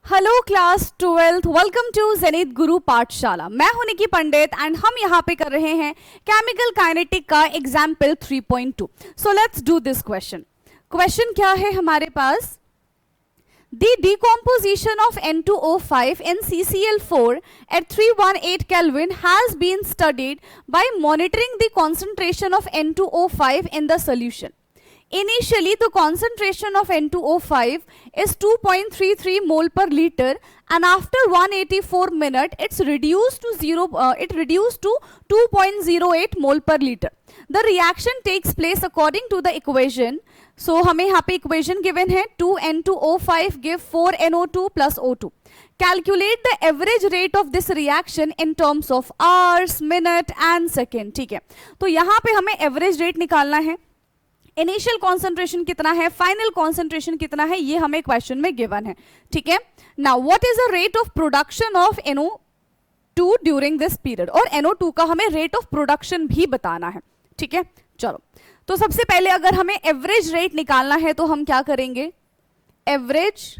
Hello class 12th, welcome to Zenith Guru Pathshala. मैं हूं निकी पंडित and हम यहां पे कर रहे हैं केमिकल काइनेटिक का example 3.2। So let's do this question. Question क्या है हमारे पास? The decomposition of N2O5 in CCl4 at 318 Kelvin has been studied by monitoring the concentration of N2O5 in the solution. Initially, the concentration of N2O5 is 2.33 mole per liter, and after 184 minutes, it reduced to 2.08 mole per liter. The reaction takes place according to the equation. So हमें यहाँ पे equation given है 2N2O5 give 4NO2 plus O2. Calculate the average rate of this reaction in terms of hours, minute and second. ठीक है, तो यहाँ पे हमें एवरेज रेट निकालना है। इनिशियल कॉन्सेंट्रेशन कितना है, फाइनल कॉन्सेंट्रेशन कितना है, ये हमें क्वेश्चन में गिवन है। ठीक है, now what is the rate of production of NO2 during this period, और NO2 का हमें रेट ऑफ प्रोडक्शन भी बताना है। ठीक है, चलो तो सबसे पहले अगर हमें एवरेज रेट निकालना है तो हम क्या करेंगे? Average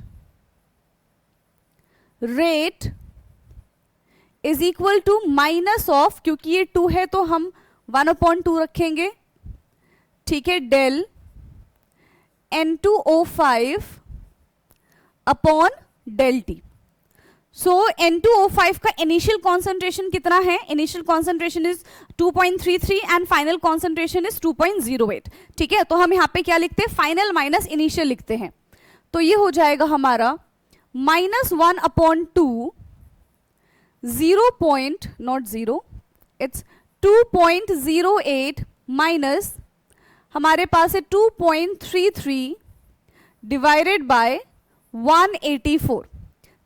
rate is equal to minus of, क्योंकि ये 2 है तो हम 1/2 रखेंगे। ठीक है, del N2O5 upon del T. So N2O5 का इनिशियल कॉन्सेंट्रेशन कितना है? Initial concentration is 2.33 and final concentration is 2.08। ठीक है, तो हम यहाँ पे क्या लिखते हैं? फाइनल माइनस इनिशियल लिखते हैं। तो ये हो जाएगा हमारा -1/2 2.08 माइनस हमारे पास है 2.33 डिवाइडेड बाय 184।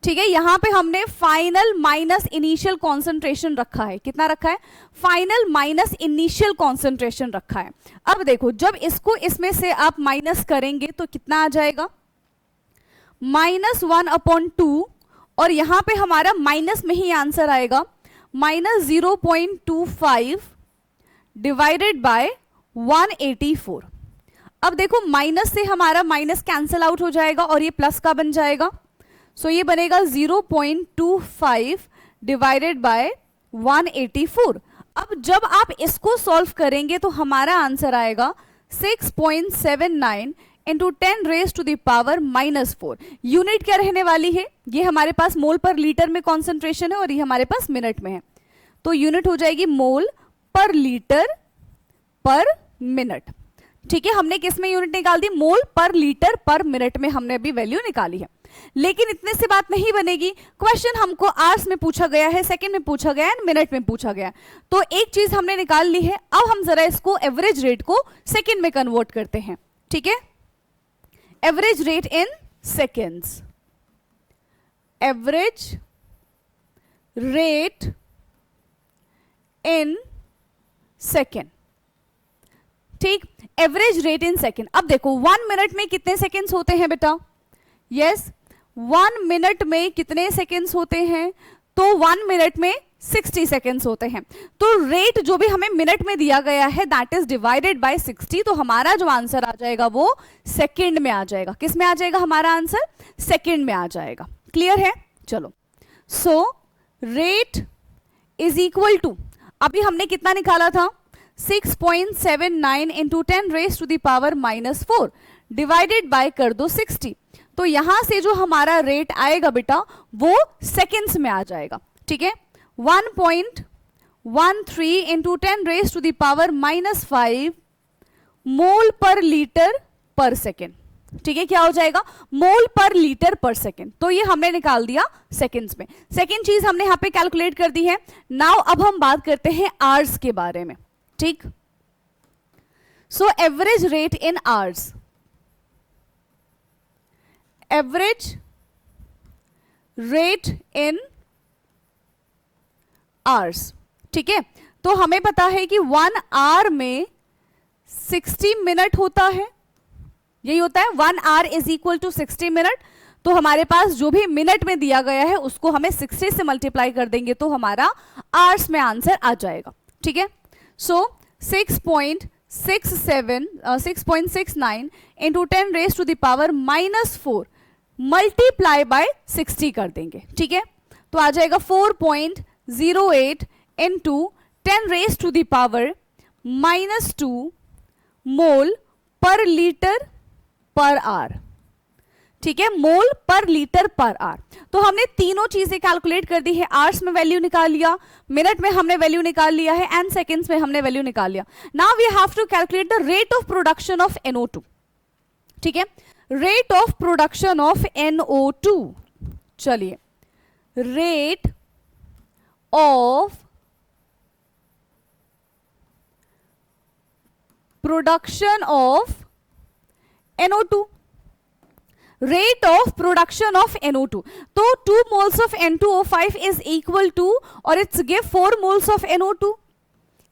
ठीक है, यहां पे हमने फाइनल माइनस इनिशियल कॉन्सेंट्रेशन रखा है। कितना रखा है? फाइनल माइनस इनिशियल कॉन्सेंट्रेशन रखा है। अब देखो, जब इसको इसमें से आप माइनस करेंगे तो कितना आ जाएगा? -1/2, और यहां पे हमारा माइनस में ही आंसर आएगा -0.25 डिवाइडेड बाय 184। अब देखो, माइनस से हमारा माइनस कैंसिल आउट हो जाएगा और ये प्लस का बन जाएगा। सो ये बनेगा 0.25 डिवाइडेड बाय 184। अब जब आप इसको सॉल्व करेंगे तो हमारा आंसर आएगा 6.79 इंटू 10⁻⁻⁴। यूनिट क्या रहने वाली है? ये हमारे पास मोल पर लीटर में कॉन्सेंट्रेशन है और ये हमारे पास मिनट में है, तो यूनिट हो जाएगी मोल पर लीटर पर मिनट। ठीक है, हमने किस में यूनिट निकाल दी? मोल पर लीटर पर मिनट में हमने अभी वैल्यू निकाली है। लेकिन इतने से बात नहीं बनेगी। क्वेश्चन हमको आवर्स में पूछा गया है, सेकंड में पूछा गया है, मिनट में पूछा गया है। तो एक चीज हमने निकाल ली है। अब हम जरा इसको एवरेज रेट को सेकंड में कन्वर्ट करते हैं। ठीक है, average rate in seconds. Average rate in second. ठीक, एवरेज रेट इन सेकेंड। अब देखो, 1 मिनट में कितने सेकेंड्स होते हैं बेटा? यस, 1 मिनट में कितने सेकेंड्स होते हैं? तो 1 मिनट में 60 सेकेंड्स होते हैं। तो रेट जो भी हमें मिनट में दिया गया है दैट इज डिवाइडेड बाय 60। तो हमारा जो आंसर आ जाएगा वो सेकेंड में आ जाएगा। किस में आ जाएगा हमारा आंसर? सेकेंड में आ जाएगा। क्लियर है? चलो, so rate is equal to, अभी हमने कितना निकाला था? 6.79 इंटू 10⁻⁻⁴ डिवाइडेड बाय कर दो 60। तो यहां से जो हमारा रेट आएगा बेटा वो सेकेंड्स में आ जाएगा। ठीक है, 1.13 इंटू 10⁻⁻5 मोल पर लीटर पर सेकेंड। ठीक है, क्या हो जाएगा? मोल पर लीटर पर सेकेंड। तो ये हमने निकाल दिया सेकेंड्स में। सेकेंड चीज हमने यहां पे कैलकुलेट कर दी है। नाउ अब हम बात करते हैं आवर्स के बारे में। ठीक, so average rate in hours. Average rate in hours. ठीक है, तो हमें पता है कि 1 आवर में 60 मिनट होता है। यही होता है, 1 hour is equal to 60 minute. तो हमारे पास जो भी मिनट में दिया गया है उसको हमें 60 से मल्टीप्लाई कर देंगे तो हमारा आवर्स में आंसर आ जाएगा। ठीक है, सो 6.69 into 10⁻⁻⁴ मल्टीप्लाई बाय 60 कर देंगे, ठीक है। तो आ जाएगा 4.08 into 10 raise to the power -2 mole पर लीटर पर आर, ठीक है, मोल पर लीटर पर आर। तो हमने तीनों चीजें कैलकुलेट कर दी है, आवर्स में वैल्यू निकाल लिया, मिनट में हमने वैल्यू निकाल लिया है, एंड सेकेंड्स में हमने वैल्यू निकाल लिया। Now we have to calculate the rate of production of NO2, ठीक है, rate of production of NO2। चलिए, rate of production of NO2, rate of production of NO2। तो 2 moles of N2O5 is equal to, और it's give 4 moles of NO2,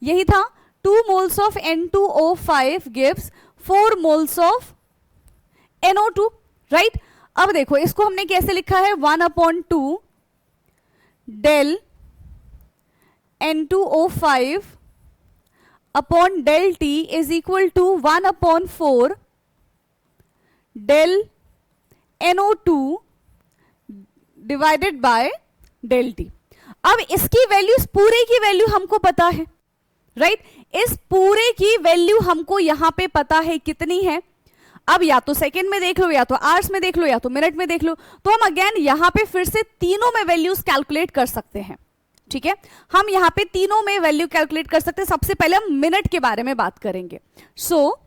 यही था, 2 moles of N2O5 gives 4 moles of NO2, right. अब देखो इसको हमने कैसे लिखा है, 1/2 del N2O5 upon del T is equal to 1/4 del NO2 divided by del T। अब इसकी वैल्यू, इस पूरे की वैल्यू हमको पता है, राइट, इस पूरे की वैल्यू हमको यहां पे पता है कितनी है। अब या तो सेकेंड में देख लो, या तो आवर्स में देख लो, या तो मिनट में देख लो। तो हम अगेन यहां पे फिर से तीनों में वैल्यूज कैलकुलेट कर सकते हैं, ठीक है, हम यहां पे तीनों में वैल्यू कैलकुलेट कर सकते हैं। सबसे पहले हम मिनट के बारे में बात करेंगे। So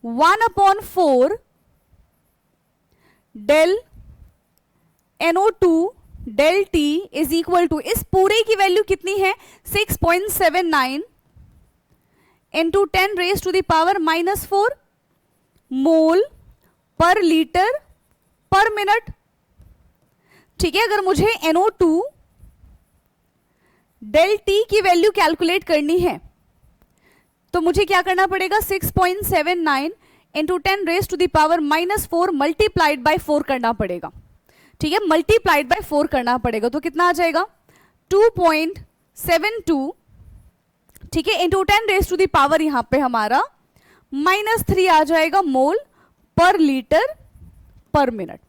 1/4 del NO2 del T is equal to, इस पूरे की वैल्यू कितनी है, 6.79 into 10 raise to the power -4 mole पर लीटर पर मिनट, ठीक है। अगर मुझे NO2 डेल T की वैल्यू कैलकुलेट करनी है तो मुझे क्या करना पड़ेगा, 6.79 into 10 raise to the power -4 multiplied by 4 करना पड़ेगा, ठीक है, मल्टीप्लाइड बाय 4 करना पड़ेगा। तो कितना आ जाएगा, 2.72, ठीक है, into 10 raise to the power यहां पे हमारा -3 आ जाएगा मोल पर लीटर पर मिनट,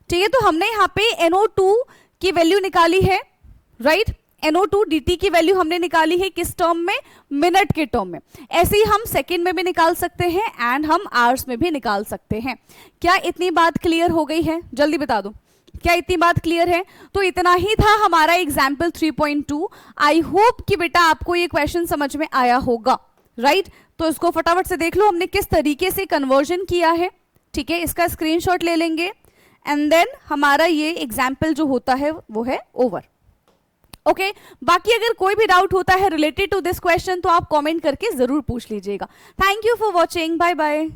ठीक है। तो हमने यहां पे NO2 की वैल्यू निकाली है, राइट, NO2 dt की वैल्यू हमने निकाली है किस टर्म में, मिनट के टर्म में। ऐसे ही हम सेकेंड में भी निकाल सकते हैं एंड हम आवर्स में भी निकाल सकते हैं। क्या इतनी बात क्लियर हो गई है, जल्दी बता दो, क्या इतनी बात क्लियर है? तो इतना ही था हमारा एग्जाम्पल 3.2। आई होप कि बेटा आपको ये क्वेश्चन समझ में आया होगा, राइट। तो इसको फटाफट से देख लो हमने किस तरीके से कन्वर्जन किया है, ठीक है, इसका स्क्रीनशॉट ले लेंगे एंड देन हमारा ये एग्जाम्पल जो होता है वो है ओवर। ओके, बाकी अगर कोई भी डाउट होता है रिलेटेड टू दिस क्वेश्चन तो आप कमेंट करके जरूर पूछ लीजिएगा। Thank you for watching, bye bye.